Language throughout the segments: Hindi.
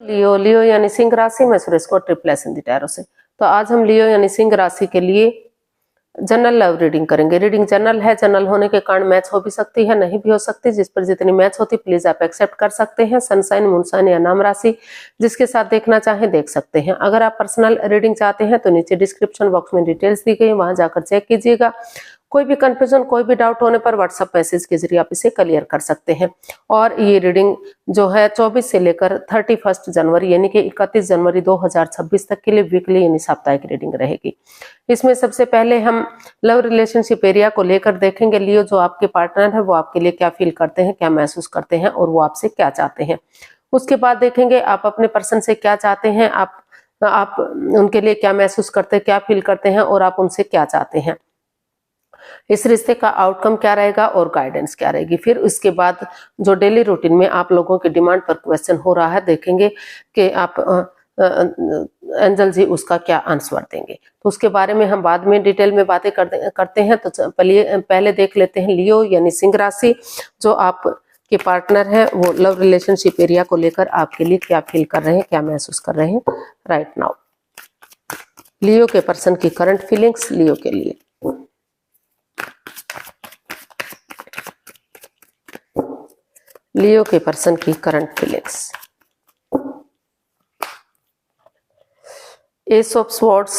लियो यानी सिंह राशि में सुरेश को triple S in the tarot से। तो आज हम लियो यानी सिंह राशि के लिए जनरल लव रीडिंग करेंगे। रीडिंग जनरल है, जनरल होने के कारण मैच हो भी सकती है, नहीं भी हो सकती। जिस पर जितनी मैच होती प्लीज आप एक्सेप्ट कर सकते हैं। सनसाइन, मूनसाइन या नाम राशि जिसके साथ देखना चाहें देख सकते हैं। अगर आप पर्सनल रीडिंग चाहते हैं तो नीचे डिस्क्रिप्शन बॉक्स में डिटेल्स दी गई, वहां जाकर चेक कीजिएगा। कोई भी कंफ्यूजन, कोई भी डाउट होने पर व्हाट्सएप मैसेज के जरिए आप इसे क्लियर कर सकते हैं। और ये रीडिंग जो है 24 से लेकर 31 जनवरी यानी कि 31 जनवरी 2026 तक के लिए वीकली यानी साप्ताहिक रीडिंग रहेगी। इसमें सबसे पहले हम लव रिलेशनशिप एरिया को लेकर देखेंगे। लियो जो आपके पार्टनर है वो आपके लिए क्या फील करते हैं, क्या महसूस करते हैं और वो आपसे क्या चाहते हैं। उसके बाद देखेंगे आप अपने पर्सन से क्या चाहते हैं, आप उनके लिए क्या महसूस करते हैं, क्या फील करते हैं और आप उनसे क्या चाहते हैं। इस रिश्ते का आउटकम क्या रहेगा और गाइडेंस क्या रहेगी। फिर उसके बाद जो डेली रूटीन में आप लोगों की डिमांड पर क्वेश्चन हो रहा है, देखेंगे कि आप एंजल जी उसका क्या आंसर देंगे। तो उसके बारे में हम बाद में डिटेल में बातें करते हैं। तो पहले देख लेते हैं लियो यानी सिंह राशि जो आप के पार्टनर है वो लव रिलेशनशिप एरिया को लेकर आपके लिए क्या फील कर रहे हैं, क्या महसूस कर रहे हैं राइट नाउ। लियो के पर्सन की करंट फीलिंग्स लियो के लिए। लियो के पर्सन की current feelings. S of swords,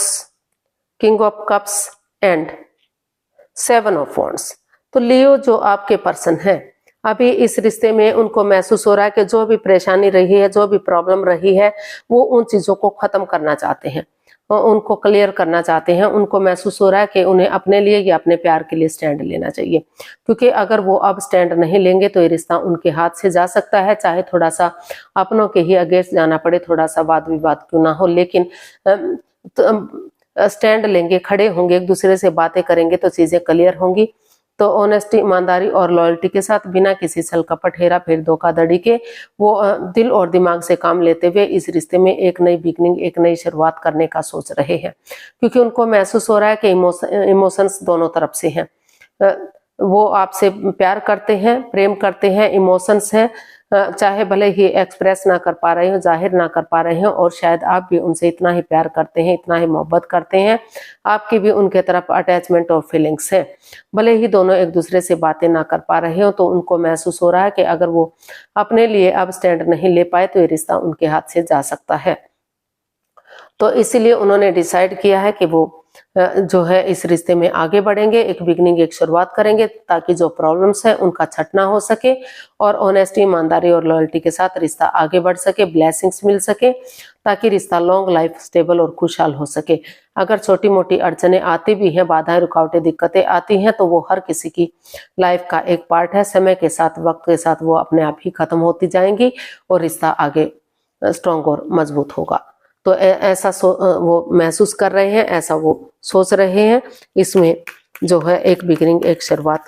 king of cups and 7 of wands. तो लियो जो आपके पर्सन है अभी इस रिश्ते में उनको महसूस हो रहा है कि जो भी परेशानी रही है, जो भी प्रॉब्लम रही है, वो उन चीजों को खत्म करना चाहते हैं, उनको क्लियर करना चाहते हैं। उनको महसूस हो रहा है कि उन्हें अपने लिए या अपने प्यार के लिए स्टैंड लेना चाहिए, क्योंकि अगर वो अब स्टैंड नहीं लेंगे तो ये रिश्ता उनके हाथ से जा सकता है। चाहे थोड़ा सा अपनों के ही अगेंस्ट जाना पड़े, थोड़ा सा वाद विवाद क्यों ना हो, लेकिन स्टैंड लेंगे, खड़े होंगे, एक दूसरे से बातें करेंगे तो चीजें क्लियर होंगी। तो ऑनेस्टी, ईमानदारी और लॉयल्टी के साथ बिना किसी छल कपट, हेरा फेर, धोखाधड़ी के वो दिल और दिमाग से काम लेते हुए इस रिश्ते में एक नई बिगनिंग, एक नई शुरुआत करने का सोच रहे हैं, क्योंकि उनको महसूस हो रहा है कि इमोशंस दोनों तरफ से हैं। वो आपसे प्यार करते हैं, प्रेम करते हैं, इमोशंस है, चाहे भले ही एक्सप्रेस ना कर पा रहे हो, जाहिर ना कर पा रहे हो, और शायद आप भी उनसे इतना ही प्यार करते हैं, इतना ही मोहब्बत करते हैं, आपकी भी उनके तरफ अटैचमेंट और फीलिंग्स है। भले ही दोनों एक दूसरे से बातें ना कर पा रहे हो, तो उनको महसूस हो रहा है कि अगर वो अपने लिए अब स्टैंड नहीं ले पाए तो ये रिश्ता उनके हाथ से जा सकता है। तो इसीलिए उन्होंने डिसाइड किया है कि वो जो है इस रिश्ते में आगे बढ़ेंगे, एक बिगनिंग, एक शुरुआत करेंगे, ताकि जो प्रॉब्लम्स है उनका छटना हो सके और ऑनेस्टी, ईमानदारी और लॉयल्टी के साथ रिश्ता आगे बढ़ सके, ब्लेसिंग्स मिल सके, ताकि रिश्ता लॉन्ग लाइफ, स्टेबल और खुशहाल हो सके। अगर छोटी मोटी अड़चने आती भी हैं, बाधाएं, रुकावटें, दिक्कतें आती हैं, तो वो हर किसी की लाइफ का एक पार्ट है। समय के साथ, वक्त के साथ वो अपने आप ही खत्म होती जाएंगी और रिश्ता आगे स्ट्रॉन्ग और मजबूत होगा। तो ऐसा वो महसूस कर रहे हैं, ऐसा वो सोच रहे हैं। इसमें जो है एक बिगिनिंग, एक शुरुआत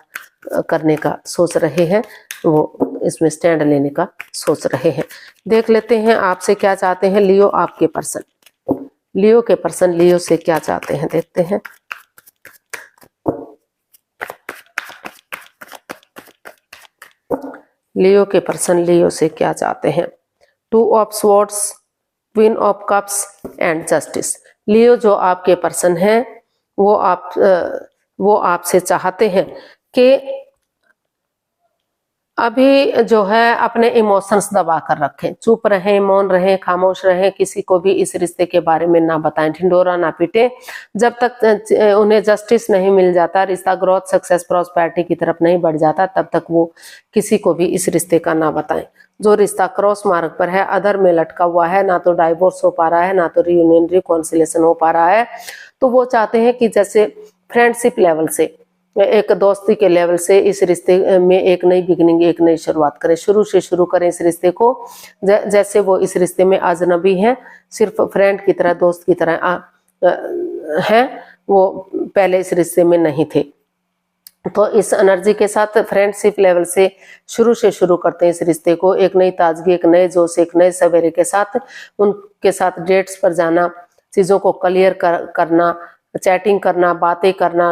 करने का सोच रहे हैं, वो इसमें स्टैंड लेने का सोच रहे हैं। देख लेते हैं आपसे क्या चाहते हैं लियो, आपके पर्सन। लियो के पर्सन लियो से क्या चाहते हैं देखते हैं। लियो के पर्सन लियो से क्या चाहते हैं। 2 of swords, queen of cups and justice. Leo जो आपके पर्सन है वो आपसे चाहते हैं कि अभी जो है अपने इमोशंस दबा कर रखें, चुप रहें, मौन रहें, खामोश रहें, किसी को भी इस रिश्ते के बारे में ना बताएं, ढिंडोरा ना पीटे। जब तक उन्हें जस्टिस नहीं मिल जाता, रिश्ता ग्रोथ, सक्सेस, प्रॉस्पेरिटी की तरफ नहीं बढ़ जाता, तब तक वो किसी को भी इस रिश्ते का ना बताएं। जो रिश्ता क्रॉस मार्ग पर है, अधर में लटका हुआ है, ना तो डाइवोर्स हो पा रहा है, ना तो रियूनियन, रिकॉन्सिलेशन हो पा रहा है, तो वो चाहते हैं कि जैसे फ्रेंडशिप लेवल से, एक दोस्ती के लेवल से इस रिश्ते में एक नई बिगिनिंग, एक नई शुरुआत करें, शुरू से शुरू करें इस रिश्ते को। जैसे वो इस रिश्ते में अजनबी हैं, सिर्फ फ्रेंड की तरह, दोस्त की तरह हैं, वो पहले इस रिश्ते में नहीं थे। तो इस एनर्जी के साथ फ्रेंडशिप लेवल से शुरू करते हैं इस रिश्ते को, एक नई ताजगी, एक नए जोश, एक नए सवेरे के साथ उनके साथ डेट्स पर जाना, चीज़ों को क्लियर करना, चैटिंग करना, बातें करना,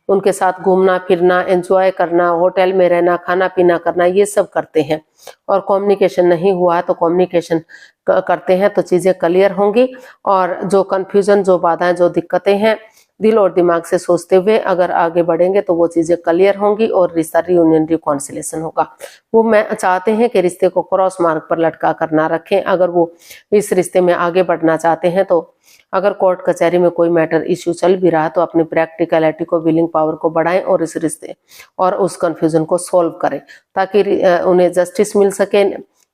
उनके साथ घूमना फिरना, एंजॉय करना, होटल में रहना, खाना पीना करना, ये सब करते हैं। और कम्युनिकेशन नहीं हुआ तो कम्युनिकेशन करते हैं तो चीजें क्लियर होंगी। और जो कंफ्यूजन, जो बाधाएं, जो दिक्कतें हैं, दिल और दिमाग से सोचते हुए अगर आगे बढ़ेंगे तो वो चीजें क्लियर होंगी और रिश्ता रियूनियन रिकॉन्सिलेशन होगा। वो मैं चाहते हैं कि रिश्ते को क्रॉस मार्ग पर लटका कर ना रखें। अगर वो इस रिश्ते में आगे बढ़ना चाहते हैं तो अगर कोर्ट कचहरी में कोई मैटर इश्यू चल भी रहा है तो अपनी प्रैक्टिकलिटी को, विलिंग पावर को बढ़ाएं और इस रिश्ते और उस कंफ्यूजन को सोल्व करें ताकि उन्हें जस्टिस मिल सके,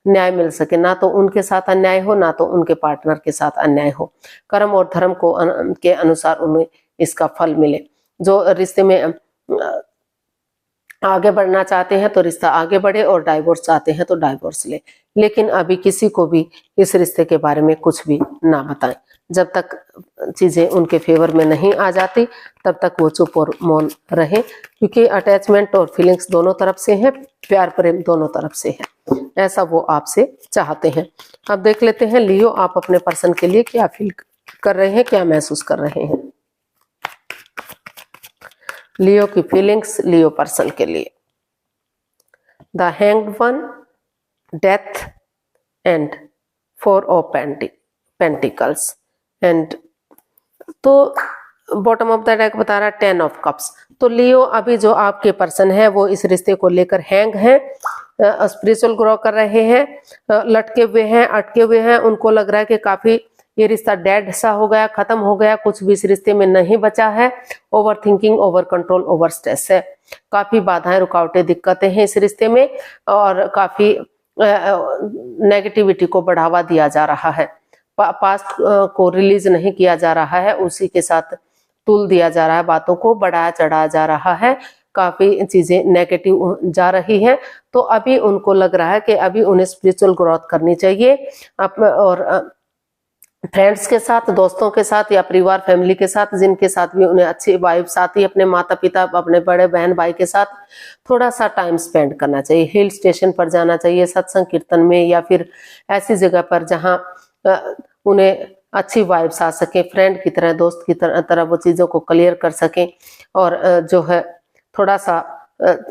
न्याय मिल सके। ना तो उनके साथ अन्याय हो, ना तो उनके पार्टनर के साथ अन्याय हो। कर्म और धर्म को के अनुसार उन्हें इसका फल मिले। जो रिश्ते में आगे बढ़ना चाहते हैं तो रिश्ता आगे बढ़े और डाइवोर्स चाहते हैं तो डाइवोर्स ले, लेकिन अभी किसी को भी इस रिश्ते के बारे में कुछ भी ना बताएं। जब तक चीजें उनके फेवर में नहीं आ जाती तब तक वो चुप और मौन रहे, क्योंकि अटैचमेंट और फीलिंग्स दोनों तरफ से है, प्यार प्रेम दोनों तरफ से है, ऐसा वो आपसे चाहते हैं। अब देख लेते हैं लियो, आप अपने पर्सन के लिए क्या फील कर रहे हैं, क्या महसूस कर रहे हैं। लियो की फीलिंग्स लियो पर्सन के लिए। The hanged one, death and 4 of pentacles and तो बॉटम ऑफ द डेक बता रहा है 10 ऑफ कप्स। तो लियो अभी जो आपके पर्सन है वो इस रिश्ते को लेकर हैंग है, स्पिरिचुअल ग्रो कर रहे हैं, लटके हुए हैं, अटके हुए हैं। उनको लग रहा है कि काफी ये रिश्ता डेड सा हो गया, खत्म हो गया, कुछ भी इस रिश्ते में नहीं बचा है। Over thinking, over control, over stress है, काफी बाधाएं, रुकावटें, दिक्कतें हैं इस रिश्ते में और काफी नेगेटिविटी को बढ़ावा दिया जा रहा है। पास्ट को रिलीज नहीं किया जा रहा है, उसी के साथ तुल दिया जा रहा है, बातों को बढ़ाया चढ़ाया जा रहा है, काफी चीजें नेगेटिव जा रही हैं। तो अभी उनको लग रहा है कि अभी उन्हें स्पिरिचुअल ग्रोथ करनी चाहिए और फ्रेंड्स के साथ, दोस्तों के साथ या परिवार फैमिली के साथ, जिनके साथ भी उन्हें अच्छी वाइब्स आती है, अपने माता पिता, अपने बड़े बहन भाई के साथ थोड़ा सा टाइम स्पेंड करना चाहिए। हिल स्टेशन पर जाना चाहिए, सत्संग कीर्तन में, या फिर ऐसी जगह पर जहां उन्हें अच्छी वाइब्स आ सके, फ्रेंड की तरह, दोस्त की तरह वो चीज़ों को क्लियर कर सकें। और जो है थोड़ा सा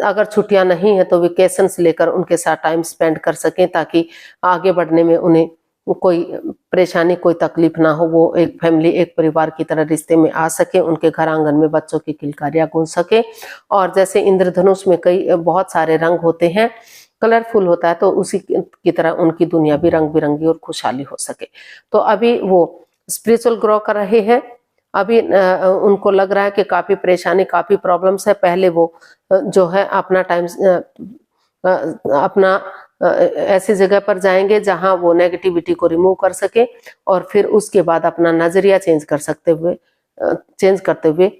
अगर छुट्टियां नहीं है तो वेकेशंस लेकर उनके साथ टाइम स्पेंड कर सकें ताकि आगे बढ़ने में उन्हें कोई परेशानी, कोई तकलीफ ना हो। वो एक फैमिली, एक परिवार की तरह रिश्ते में आ सके, उनके घर आंगन में बच्चों की किलकारियां गूंज सके। और जैसे इंद्रधनुष में कई बहुत सारे रंग होते हैं, कलरफुल होता है, तो उसी की तरह उनकी दुनिया भी रंग बिरंगी और खुशहाली हो सके। तो अभी वो स्पिरिचुअल ग्रो कर रहे हैं। अभी उनको लग रहा है कि काफी परेशानी, काफी प्रॉब्लम्स है। पहले वो जो है अपना टाइम अपना ऐसी जगह पर जाएंगे जहां वो नेगेटिविटी को रिमूव कर सके और फिर उसके बाद अपना नजरिया चेंज करते हुए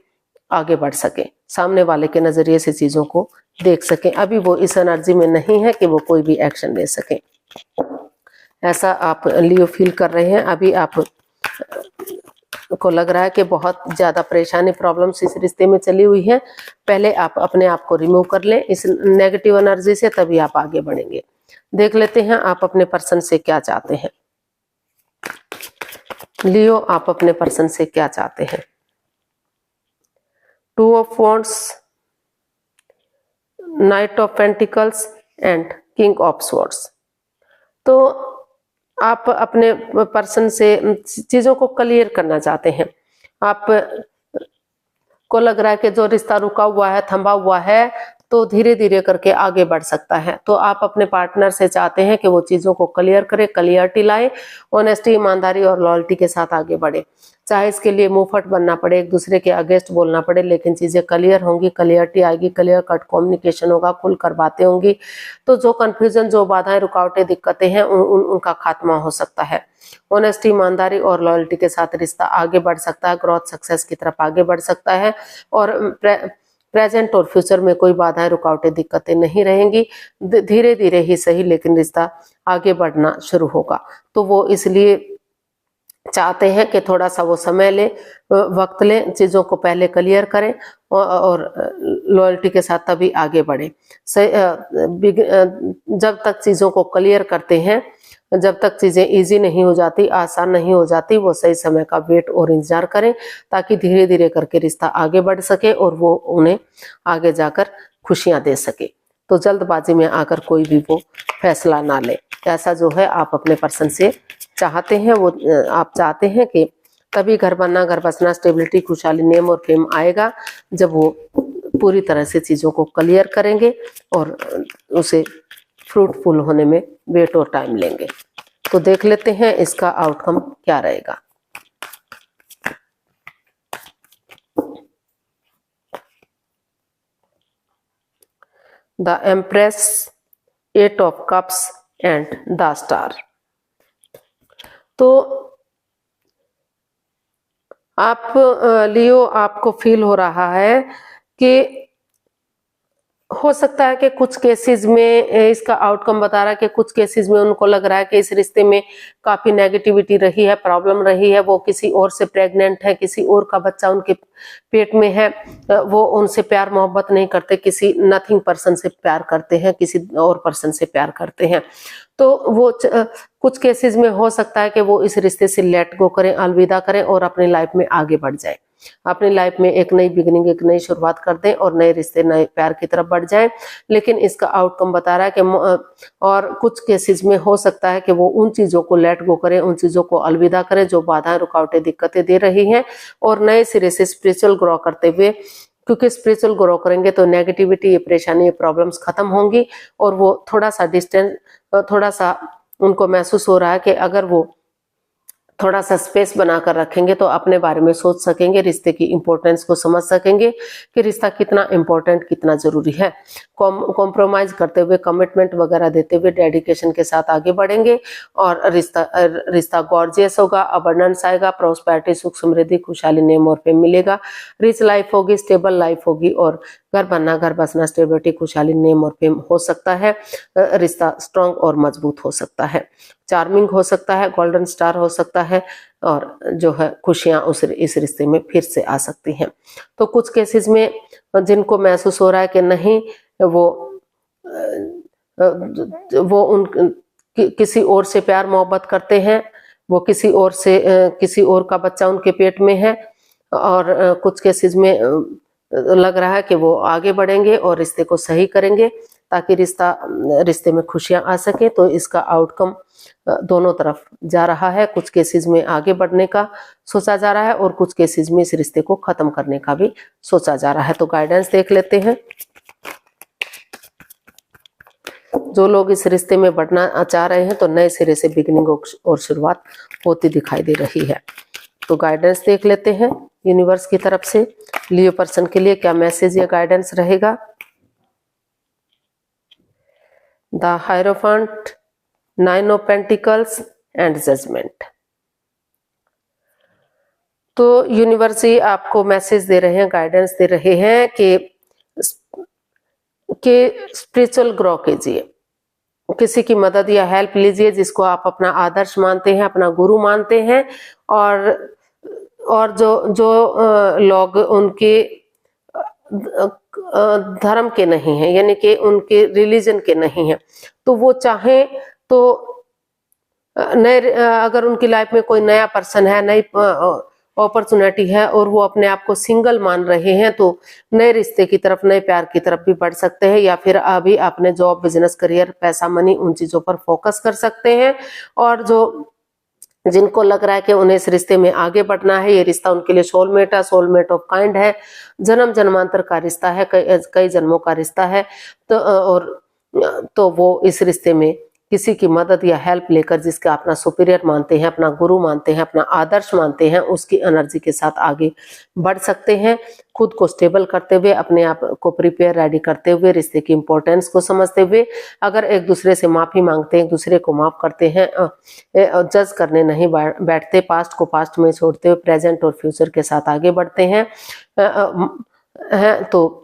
आगे बढ़ सके, सामने वाले के नजरिए से चीजों को देख सके। अभी वो इस एनर्जी में नहीं है कि वो कोई भी एक्शन ले सके, ऐसा आप लियो फील कर रहे हैं। अभी आप को लग रहा है कि बहुत ज्यादा परेशानी, प्रॉब्लम्स इस रिश्ते में चली हुई है। पहले आप अपने आप को रिमूव कर लें इस नेगेटिव एनर्जी से, तभी आप आगे बढ़ेंगे। देख लेते हैं आप अपने पर्सन से क्या चाहते हैं। लियो, आप अपने पर्सन से क्या चाहते हैं। 2 of wands, night of pentacles and king of swords. तो आप अपने पर्सन से चीजों को क्लियर करना चाहते हैं। आप को लग रहा है कि जो रिश्ता रुका हुआ है, थमा हुआ है, तो धीरे धीरे करके आगे बढ़ सकता है। तो आप अपने पार्टनर से चाहते हैं कि वो चीजों को क्लियर करे, क्लियरिटी लाए, ऑनेस्टी, ईमानदारी और लॉयल्टी के साथ आगे बढ़े। चाहे इसके लिए मुंहफट बनना पड़े, एक दूसरे के अगेंस्ट बोलना पड़े, लेकिन चीजें क्लियर होंगी, क्लियरिटी आएगी, क्लियर कट कम्युनिकेशन होगा, खुलकर बातें होंगी। तो जो कंफ्यूजन, जो बाधाएं, रुकावटें, दिक्कतें हैं, उनका खात्मा हो सकता है। ऑनेस्टी, ईमानदारी और लॉयल्टी के साथ रिश्ता आगे बढ़ सकता है, ग्रोथ, सक्सेस की तरफ आगे बढ़ सकता है। और प्रेजेंट और फ्यूचर में कोई बाधाएं, रुकावटें, दिक्कतें नहीं रहेंगी। धीरे धीरे ही सही, लेकिन रिश्ता आगे बढ़ना शुरू होगा। तो वो इसलिए चाहते हैं कि थोड़ा सा वो समय ले, वक्त ले, चीजों को पहले क्लियर करें और लॉयल्टी के साथ तभी आगे बढ़े। जब तक चीजों को क्लियर करते हैं जब तक चीज़ें इजी नहीं हो जाती, आसान नहीं हो जाती, वो सही समय का वेट और इंतजार करें, ताकि धीरे धीरे करके रिश्ता आगे बढ़ सके और वो उन्हें आगे जाकर खुशियां दे सके। तो जल्दबाजी में आकर कोई भी वो फैसला ना ले। ऐसा जो है आप अपने पर्सन से चाहते हैं, वो आप चाहते हैं कि तभी घर बनना, घर बसना, स्टेबिलिटी, खुशहाली, नेम और फेम आएगा जब वो पूरी तरह से चीज़ों को क्लियर करेंगे और उसे फ्रूटफुल होने में वेट और टाइम लेंगे। तो देख लेते हैं इसका आउटकम क्या रहेगा। The empress, 8 of cups and the star. तो आप लियो, आपको फील हो रहा है कि हो सकता है कि कुछ केसेस में इसका आउटकम बता रहा है कि कुछ केसेस में उनको लग रहा है कि इस रिश्ते में काफी नेगेटिविटी रही है, प्रॉब्लम रही है, वो किसी और से प्रेग्नेंट है, किसी और का बच्चा उनके पेट में है, वो उनसे प्यार मोहब्बत नहीं करते, किसी नथिंग पर्सन से प्यार करते हैं, किसी और पर्सन से प्यार करते हैं। तो वो कुछ केसेस में हो सकता है कि वो इस रिश्ते से लेट गो करें, अलविदा करें और अपनी लाइफ में आगे बढ़ जाए, अपनी लाइफ में एक नई बिगिनिंग, एक नई शुरुआत कर दें और नए रिश्ते, नए प्यार की तरफ बढ़ जाएं। लेकिन इसका आउटकम बता रहा है कि और कुछ केसेस में हो सकता है कि वो उन चीजों को लेट गो करें, उन चीजों को अलविदा करें जो बाधाएं, रुकावटें, दिक्कतें दे रही हैं और नए सिरे से स्पिरिचुअल ग्रो करते हुए, क्योंकि स्पिरिचुअल ग्रो करेंगे तो नेगेटिविटी, ये परेशानी, ये प्रॉब्लम्स खत्म होंगी और वो थोड़ा सा डिस्टेंस, थोड़ा सा उनको महसूस हो रहा है कि अगर वो थोड़ा सा स्पेस बनाकर रखेंगे तो अपने बारे में सोच सकेंगे, रिश्ते की इंपॉर्टेंस को समझ सकेंगे कि रिश्ता कितना इंपॉर्टेंट, कितना जरूरी है। कॉम्प्रोमाइज करते हुए, कमिटमेंट वगैरह देते हुए, डेडिकेशन के साथ आगे बढ़ेंगे और रिश्ता गॉर्जियस होगा, अबंडेंस आएगा, प्रोस्पेरिटी, सुख समृद्धि, खुशहाली, नेम और फेम मिलेगा, रिच लाइफ होगी, स्टेबल लाइफ होगी और घर बनना, घर बसना, स्टेबिलिटी, खुशहाली, नेम और फेम हो सकता है। रिश्ता स्ट्रांग और मजबूत हो सकता है, चार्मिंग हो सकता है, गोल्डन स्टार हो सकता है और जो है खुशियां इस रिश्ते में फिर से आ सकती हैं। तो कुछ केसेस में जिनको महसूस हो रहा है कि नहीं, वो किसी और से प्यार मोहब्बत करते हैं, वो किसी और का बच्चा उनके पेट में है और कुछ केसेस में लग रहा है कि वो आगे बढ़ेंगे और रिश्ते को सही करेंगे ताकि रिश्ते में खुशियां आ सके। तो इसका आउटकम दोनों तरफ जा रहा है, कुछ केसेस में आगे बढ़ने का सोचा जा रहा है और कुछ केसेस में इस रिश्ते को खत्म करने का भी सोचा जा रहा है। तो गाइडेंस देख लेते हैं। जो लोग इस रिश्ते में बढ़ना चाह रहे हैं तो नए सिरे से बिगिनिंग और शुरुआत होती दिखाई दे रही है। तो गाइडेंस देख लेते हैं यूनिवर्स की तरफ से लियो पर्सन के लिए क्या मैसेज या गाइडेंस रहेगा। The hierophant, 9 of pentacles and judgement. तो यूनिवर्स ही आपको मैसेज दे रहे हैं, गाइडेंस दे रहे हैं कि स्पिरिचुअल ग्रो कीजिए, किसी की मदद या हेल्प लीजिए जिसको आप अपना आदर्श मानते हैं, अपना गुरु मानते हैं और जो लोग उनके धर्म के नहीं हैं, यानी कि उनके रिलीजन के नहीं हैं, तो वो चाहें तो नए, अगर उनकी लाइफ में कोई नया पर्सन है, नई अपॉर्चुनिटी है और वो अपने आप को सिंगल मान रहे हैं, तो नए रिश्ते की तरफ, नए प्यार की तरफ भी बढ़ सकते हैं या फिर अभी अपने जॉब, बिजनेस, करियर, पैसा, मनी, उन चीजों पर फोकस कर सकते हैं। और जिनको लग रहा है कि उन्हें इस रिश्ते में आगे बढ़ना है, ये रिश्ता उनके लिए सोलमेट है, सोलमेट ऑफ काइंड है, जन्म जन्मांतर का रिश्ता है, कई जन्मों का रिश्ता है, तो वो इस रिश्ते में किसी की मदद या हेल्प लेकर, जिसका अपना सुपीरियर मानते हैं, अपना गुरु मानते हैं, अपना आदर्श मानते हैं, उसकी एनर्जी के साथ आगे बढ़ सकते हैं, खुद को स्टेबल करते हुए, अपने आप को प्रिपेयर, रेडी करते हुए, रिश्ते की इंपॉर्टेंस को समझते हुए। अगर एक दूसरे से माफी मांगते हैं, एक दूसरे को माफ करते हैं, जज करने नहीं बैठते, पास्ट को पास्ट में छोड़ते हुए प्रेजेंट और फ्यूचर के साथ आगे बढ़ते हैं, तो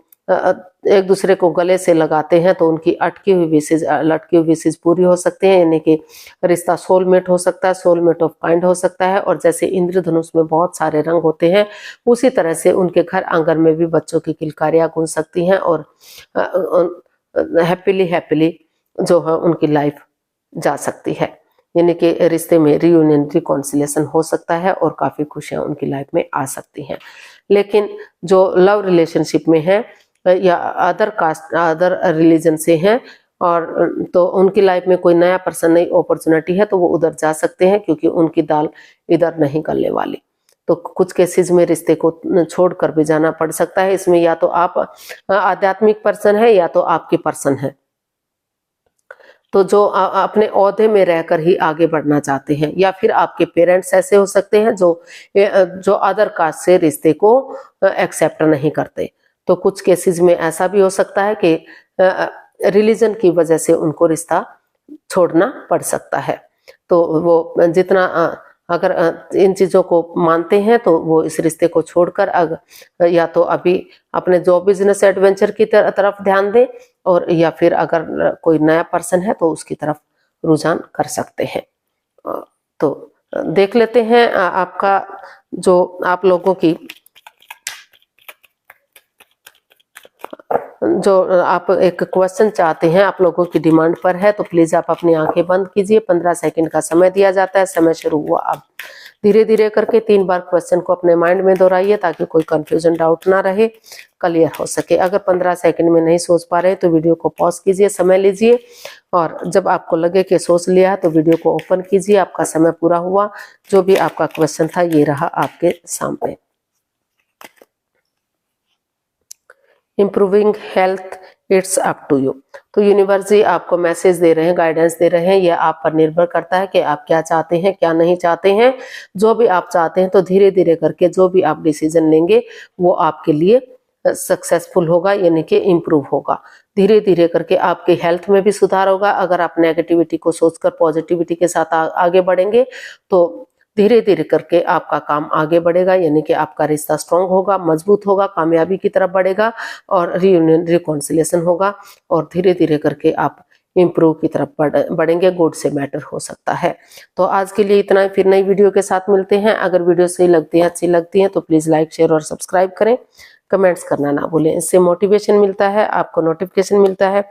एक दूसरे को गले से लगाते हैं, तो उनकी लटकी हुई विशेष पूरी हो सकती है, यानी कि रिश्ता सोलमेट हो सकता है, सोलमेट ऑफ काइंड हो सकता है। और जैसे इंद्रधनुष में बहुत सारे रंग होते हैं, उसी तरह से उनके घर आंगन में भी बच्चों की किलकारियां गूंज सकती हैं और हैप्पीली जो है उनकी लाइफ जा सकती है। यानी कि रिश्ते में रियूनियन रिकॉन्सिलेशन हो सकता है और काफी खुशियां उनकी लाइफ में आ सकती हैं। लेकिन जो लव रिलेशनशिप में है या अदर कास्ट अदर रिलीजन से हैं और तो उनकी लाइफ में कोई नया पर्सन नई अपॉर्चुनिटी है तो वो उधर जा सकते हैं, क्योंकि उनकी दाल इधर नहीं गलने वाली। तो कुछ केसेस में रिश्ते को छोड़कर भी जाना पड़ सकता है। इसमें या तो आप आध्यात्मिक पर्सन है या तो आपके पर्सन है, तो जो अपने ओहदे में रहकर ही आगे बढ़ना चाहते हैं, या फिर आपके पेरेंट्स ऐसे हो सकते हैं जो अदर कास्ट से रिश्ते को एक्सेप्ट नहीं करते। तो कुछ केसेस में ऐसा भी हो सकता है कि रिलीजन की वजह से उनको रिश्ता छोड़ना पड़ सकता है। तो वो जितना अगर इन चीजों को मानते हैं तो वो इस रिश्ते को छोड़कर या तो अभी अपने जॉब बिजनेस एडवेंचर की तरफ ध्यान दें, और या फिर अगर कोई नया पर्सन है तो उसकी तरफ रुझान कर सकते हैं। तो देख लेते हैं आपका जो आप लोगों की जो आप एक क्वेश्चन चाहते हैं, आप लोगों की डिमांड पर है, तो प्लीज आप अपनी आंखें बंद कीजिए। 15 सेकंड का समय दिया जाता है। समय शुरू हुआ। आप धीरे धीरे करके 3 बार क्वेश्चन को अपने माइंड में दोहराइए ताकि कोई कंफ्यूजन डाउट ना रहे, क्लियर हो सके। अगर 15 सेकंड में नहीं सोच पा रहे तो वीडियो को पॉज कीजिए, समय लीजिए, और जब आपको लगे कि सोच लिया तो वीडियो को ओपन कीजिए। आपका समय पूरा हुआ। जो भी आपका क्वेश्चन था ये रहा आपके सामने। Improving health it's up to you. तो यूनिवर्स जी आपको मैसेज दे रहे हैं, गाइडेंस दे रहे हैं। यह आप पर निर्भर करता है कि आप क्या चाहते हैं, क्या नहीं चाहते हैं। जो भी आप चाहते हैं तो धीरे धीरे करके जो भी आप डिसीजन लेंगे वो आपके लिए सक्सेसफुल होगा, यानी कि इम्प्रूव होगा। धीरे धीरे करके आपके हेल्थ में भी सुधार होगा। अगर आप नेगेटिविटी को सोचकर पॉजिटिविटी के साथ आगे बढ़ेंगे तो धीरे धीरे करके आपका काम आगे बढ़ेगा, यानी कि आपका रिश्ता स्ट्रांग होगा, मजबूत होगा, कामयाबी की तरफ बढ़ेगा और रियूनियन रिकॉन्सिलेशन होगा, और धीरे धीरे करके आप इम्प्रूव की तरफ बढ़ेंगे। गुड से बेटर हो सकता है। तो आज के लिए इतना ही। फिर नई वीडियो के साथ मिलते हैं। अगर वीडियो सही लगती है, अच्छी लगती है तो प्लीज लाइक शेयर और सब्सक्राइब करें। कमेंट्स करना ना भूलें। इससे मोटिवेशन मिलता है, आपको नोटिफिकेशन मिलता है,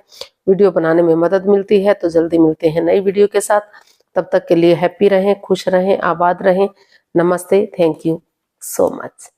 वीडियो बनाने में मदद मिलती है। तो जल्दी मिलते हैं नई वीडियो के साथ। तब तक के लिए हैप्पी रहें, खुश रहें, आबाद रहें। नमस्ते। Thank you so much.